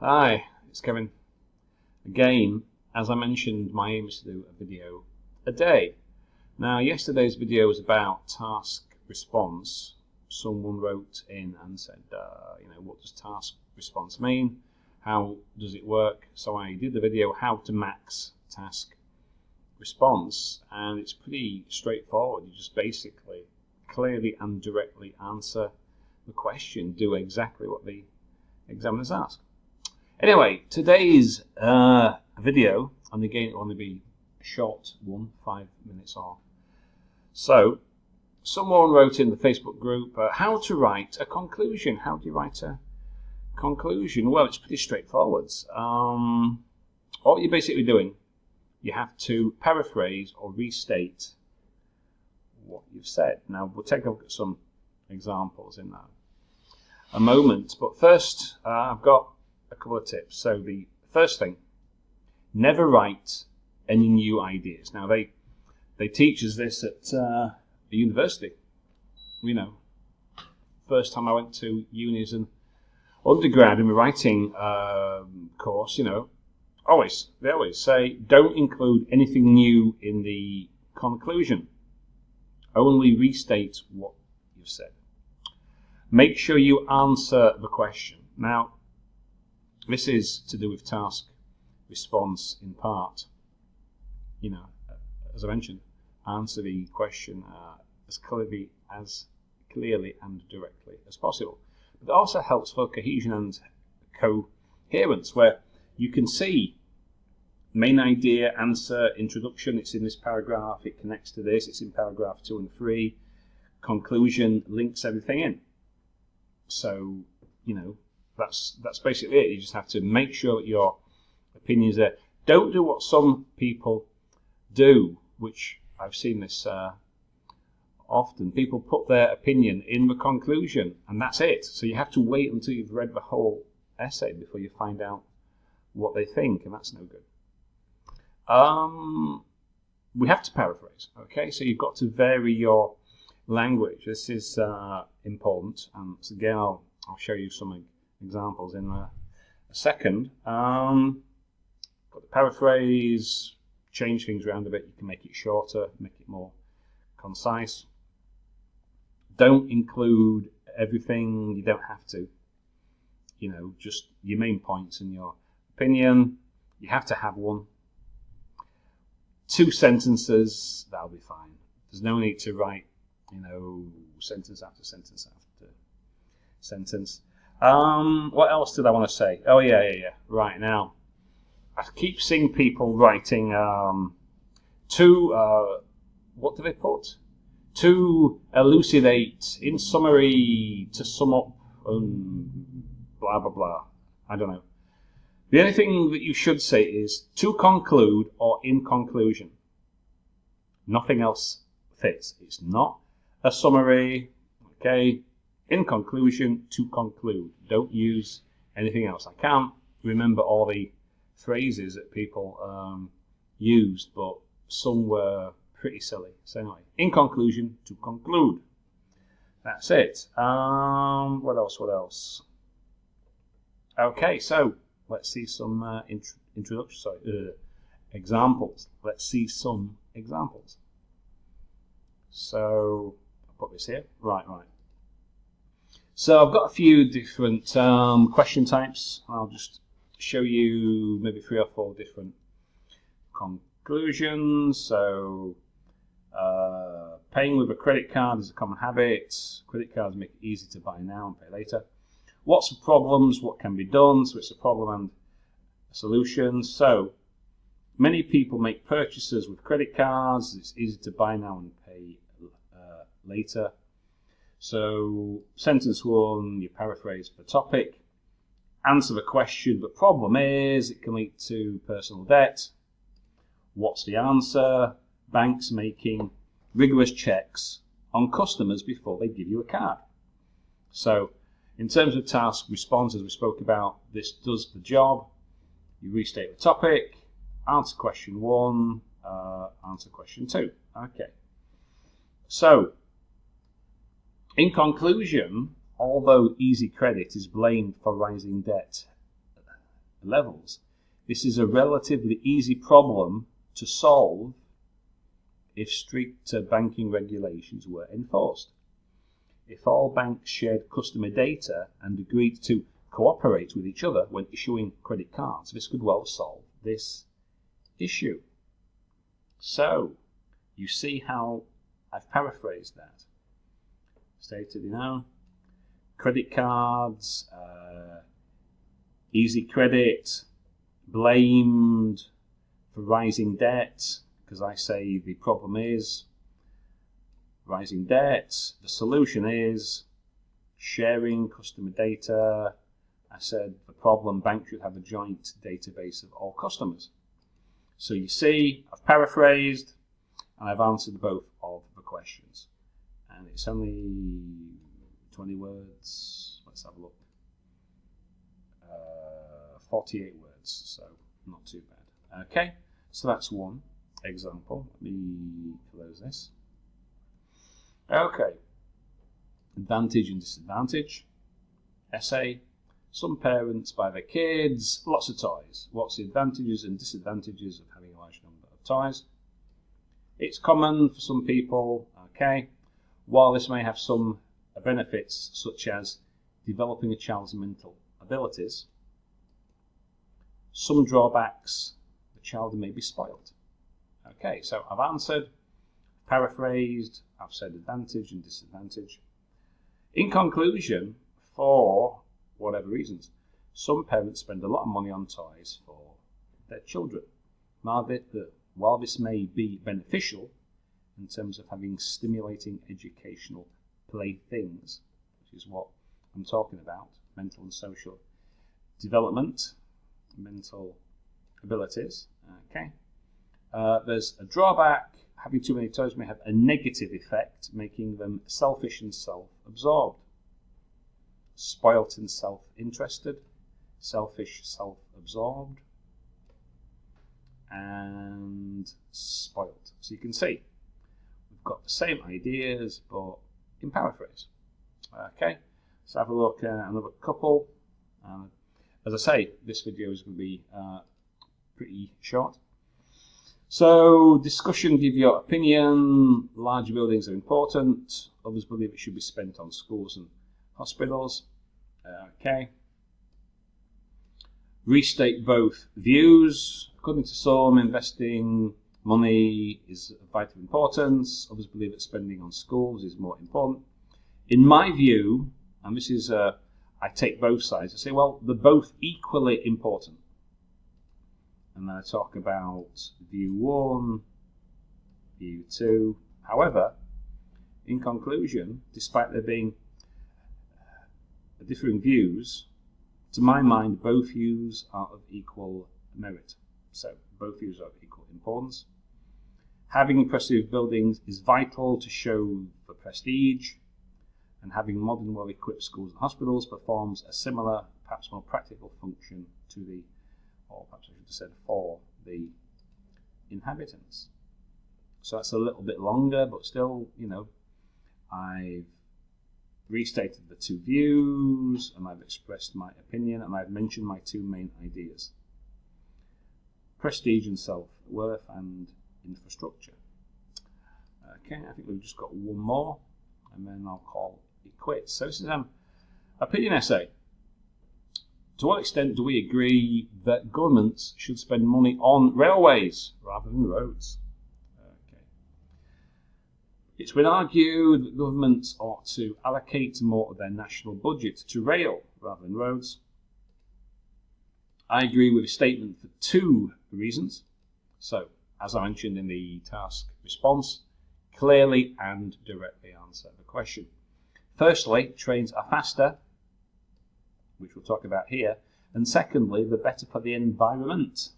Hi, it's Kevin. Again, as I mentioned, my aim is to do a video a day. Now, yesterday's video was about task response. Someone wrote in and said, what does task response mean? How does it work? So I did the video, how to max task response, and it's pretty straightforward. You just basically clearly and directly answer the question, do exactly what the examiners ask. Anyway, today's video, and again it will only be a short one, 5 minutes or so. Someone wrote in the Facebook group, how to write a conclusion. How do you write a conclusion? Well, it's pretty straightforward. All you're basically doing, you have to paraphrase or restate what you've said. Now, we'll take a look at some examples in a moment, but first I've got a couple of tips. So the first thing, never write any new ideas. Now they teach us this at the university. First time I went to uni as an undergrad in my writing course, they always say don't include anything new in the conclusion. Only restate what you've said. Make sure you answer the question. Now, this is to do with task response in part. As I mentioned, answer the question as clearly and directly as possible. But it also helps for cohesion and coherence, where you can see main idea, answer, introduction, it's in this paragraph, it connects to this, it's in paragraph 2 and 3, conclusion links everything in. So, that's basically it. You just have to make sure that your opinion is there. Don't do what some people do, which I've seen this often. People put their opinion in the conclusion, and that's it. So you have to wait until you've read the whole essay before you find out what they think, and that's no good. We have to paraphrase, okay? So you've got to vary your language. This is important, and so again, I'll show you some examples in a second. Got the paraphrase, change things around a bit. You can make it shorter, make it more concise. Don't include everything. You don't have to. Just your main points and your opinion. You have to have one. 2 sentences, that'll be fine. There's no need to write, sentence after sentence after sentence. What else did I want to say? Oh, yeah. Right, now, I keep seeing people writing what do they put? To elucidate, in summary, to sum up, blah, blah, blah. I don't know. The only thing that you should say is to conclude or in conclusion. Nothing else fits. It's not a summary, okay? In conclusion, to conclude. Don't use anything else. I can't remember all the phrases that people used, but some were pretty silly. So anyway, in conclusion, to conclude. That's it. What else? Okay, so let's see some examples. Let's see some examples. So I'll put this here. Right. So I've got a few different question types. I'll just show you maybe 3 or 4 different conclusions. So paying with a credit card is a common habit. Credit cards make it easy to buy now and pay later. What's the problems? What can be done? So it's a problem and a solution. So many people make purchases with credit cards. It's easy to buy now and pay later. So sentence 1, you paraphrase the topic. Answer the question. The problem is it can lead to personal debt. What's the answer? Banks making rigorous checks on customers before they give you a card. So in terms of task response, as we spoke about, this does the job. You restate the topic, answer question 1, answer question 2. Okay. So, in conclusion, although easy credit is blamed for rising debt, levels, this is a relatively easy problem to solve if stricter banking regulations were enforced. If all banks shared customer data and agreed to cooperate with each other when issuing credit cards, this could well solve this issue. So, you see how I've paraphrased that. Stated, credit cards, easy credit, blamed for rising debt, because I say the problem is rising debt, the solution is sharing customer data. I said the problem, banks should have a joint database of all customers. So you see, I've paraphrased and I've answered both of the questions. And it's only 20 words. Let's have a look. 48 words, so not too bad. Okay, so that's one example. Let me close this. Okay, advantage and disadvantage. Essay. Some parents buy their kids lots of toys. What's the advantages and disadvantages of having a large number of toys? It's common for some people, okay, while this may have some benefits such as developing a child's mental abilities, some drawbacks, the child may be spoiled. Okay, so I've answered, paraphrased, I've said advantage and disadvantage. In conclusion, for whatever reasons, some parents spend a lot of money on toys for their children. While this may be beneficial in terms of having stimulating educational playthings, which is what I'm talking about, mental and social development, mental abilities, okay. There's a drawback. Having too many toys may have a negative effect, making them selfish and self-absorbed. Spoilt and self-interested, selfish, self-absorbed, and spoilt. So you can see we've got the same ideas but in paraphrase. Okay, let's have a look at another couple. As I say, this video is going to be pretty short. So, discussion, give your opinion. Large buildings are important. Others believe it should be spent on schools and hospitals. Okay. Restate both views. According to some, investing money is of vital importance. Others believe that spending on schools is more important. In my view, and this is, I take both sides, I say, well, they're both equally important. And then I talk about view 1, view 2. However, in conclusion, despite there being differing views, to my mind, both views are of equal merit. So, both views are of equal importance. Having impressive buildings is vital to show the prestige, and having modern, well-equipped schools and hospitals performs a similar, perhaps more practical function to the, or perhaps I should have said for the inhabitants. So that's a little bit longer, but still, I've restated the two views, and I've expressed my opinion, and I've mentioned my two main ideas. Prestige and self-worth and infrastructure. Okay, I think we've just got one more, and then I'll call it quits. So this is an opinion essay. To what extent do we agree that governments should spend money on railways rather than roads? Okay. It's been argued that governments ought to allocate more of their national budget to rail rather than roads. I agree with the statement for two reasons. So, as I mentioned in the task response, clearly and directly answer the question. Firstly, trains are faster, which we'll talk about here, and secondly, they're better for the environment,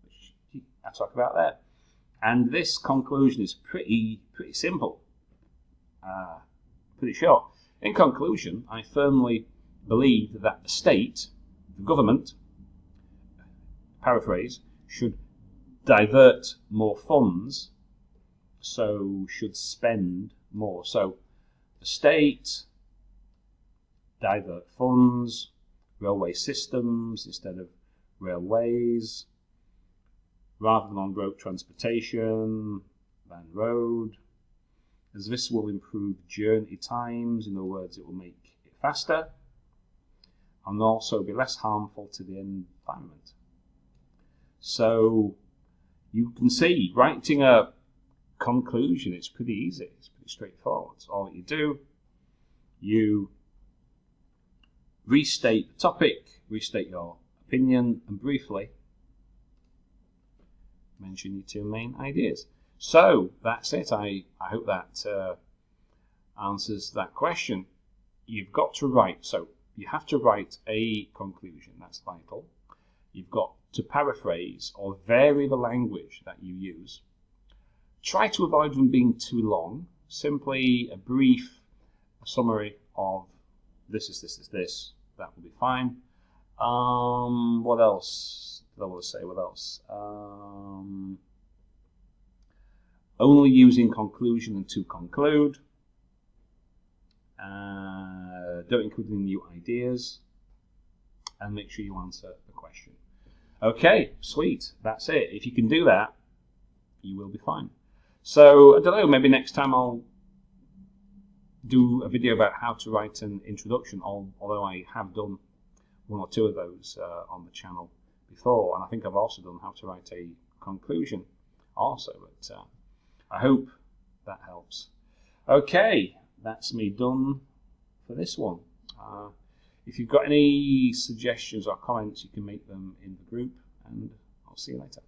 which I talk about there. And this conclusion is pretty simple, pretty short. In conclusion, I firmly believe that the state, the government, paraphrase, should divert more funds, so should spend more. So the state divert funds, railway systems, instead of railways, rather than on road transportation than road, as this will improve journey times. In other words, it will make it faster and also be less harmful to the environment. So you can see, writing a conclusion, it's pretty easy, it's pretty straightforward. All that you do, you restate the topic, restate your opinion, and briefly mention your two main ideas. So that's it. I hope that answers that question. You've got to write, so you have to write a conclusion, that's vital. You've got to paraphrase or vary the language that you use. Try to avoid them being too long. Simply a brief summary of this is this. That will be fine. What else did I want to say? What else? Only using conclusion and to conclude. Don't include any new ideas. And make sure you answer the question. Okay, sweet. That's it. If you can do that, you will be fine. So, I don't know, maybe next time I'll do a video about how to write an introduction, although I have done one or two of those on the channel before, and I think I've also done how to write a conclusion also, but I hope that helps. Okay, that's me done for this one. If you've got any suggestions or comments, you can make them in the group, and I'll see you later.